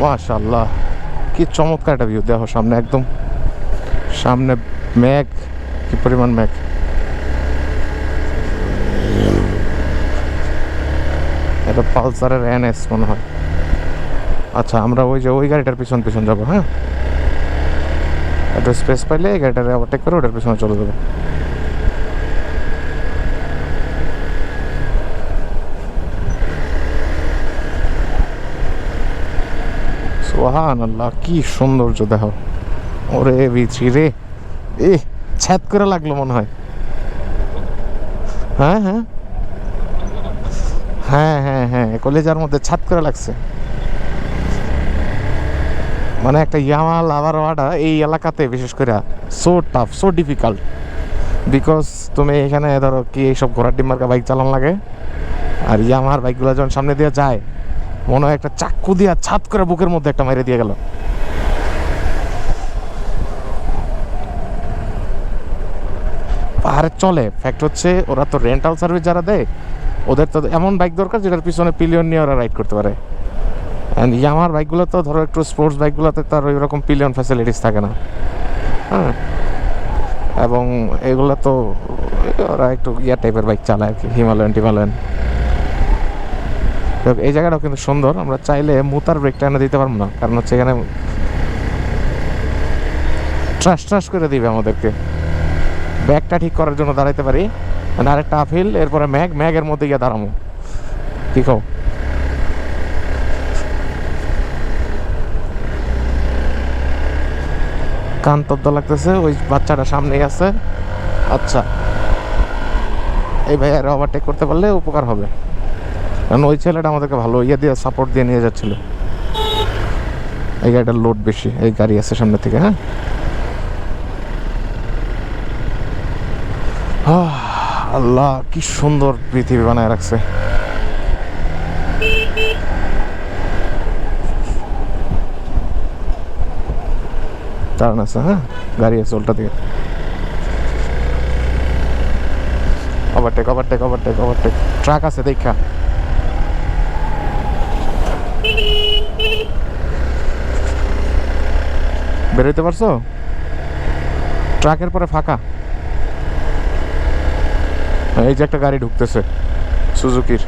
মাশাআল্লাহ, কি চমৎকার একটা ভিউ। দেখো সামনে, একদম সামনে মেঘ, কি পরিমাণ মেঘ। এটা পালসারের NS মনে হয়। আচ্ছা, আমরা ওই যে ওই গাড়িটার পিছন পিছন যাবো। হ্যাঁ, একটু স্পেস পাইলে এই গাড়িটারে ওভারটেক করে ওটার পিছনে চলে যাবো। সুবহানাল্লাহ, কি সৌন্দর্য দেখো। ওরে বিচি রে, এ ছ্যাদ করে লাগলো মনে হয়। হ্যাঁ হ্যাঁ হ্যাঁ হ্যাঁ হ্যাঁ, কলেজার মধ্যে ছাদ করে লাগছে। মানে একটা ইয়ামা লাভার হওয়াটা এই এলাকাতে বিশেষ করে so tough, so difficult. Because তুমি এখানে ধরো কি এইসব ঘোড়ার ডিম্বারকা বাইক চালানো লাগে, আর ইয়ামার বাইকগুলো যখন সামনে দিয়ে যায় মনে হয় একটা চাক্কু দিয়া ছাদ করে বুকের মধ্যে একটা মেরে দিয়ে গেল। পাহাড়ে চলে, ফ্যাক্ট হচ্ছে ওরা তো রেন্টাল সার্ভিস যারা দেয়, ওদের তো এমন বাইক দরকার যেটার পিছনে পিলিয়ন নিয়ে ওরা রাইড করতে পারে। অ্যান্ড ইয়ামার বাইকগুলো তো ধরো একটু স্পোর্টস বাইকগুলোতে তো আর ওই রকম পিলিয়ন ফ্যাসিলিটিস থাকে না। হ্যাঁ, এবং এগুলো তো ওরা একটু ইয়া টাইপের বাইক চালায় আর কি, হিমালয়ান। এই জায়গাটাও কিন্তু সুন্দর। আমরা চাইলে মুতার ব্রেকটা এনে দিতে পারবো না, কারণ হচ্ছে এখানে ট্রাশ করে দিবে আমাদেরকে। ব্যাগটা ঠিক করার জন্য দাঁড়াইতে পারি, মানে আরেকটা আফিল, এরপরে ম্যাগের মধ্যে গিয়ে দাঁড়াবো। কি কও? কান তব্দ লাগতেছে, ওই বাচ্চাটা সামনেই আছে। আচ্ছা, এই ভাই আর ওভারটেক করতে পারলে উপকার হবে, কারণ ওই ছেলেটা আমাদেরকে ভালো ইয়ে দিয়ে সাপোর্ট দিয়ে নিয়ে যাচ্ছিল। এই গাড়িটার লোড বেশি, এই গাড়ি আছে সামনে থেকে। হ্যাঁ, আল্লাহ কি সুন্দর পৃথিবী বানায় রাখছে। টার্ন আছে, হ্যাঁ গাড়ি আছে উল্টা দিকে। ওভারটেক। ট্রাক আছে দেখা। বেরোতে পারছো? ট্রাকের পরে ফাঁকা। এই যে একটা গাড়ি ঢুকতেছে সুজুকির।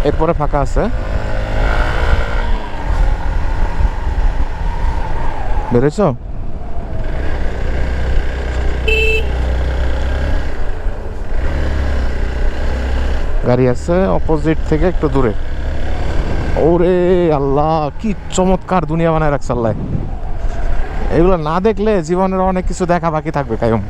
এরপরে ফাঁকা আছে। বেরোছ? গাড়ি আছে অপোজিট থেকে একটু দূরে। ওরে আল্লাহ, কি চমৎকার দুনিয়া বানায় রাখছে আল্লাহ। এগুলো না দেখলে জীবনের অনেক কিছু দেখা বাকি থাকবে কায়ম।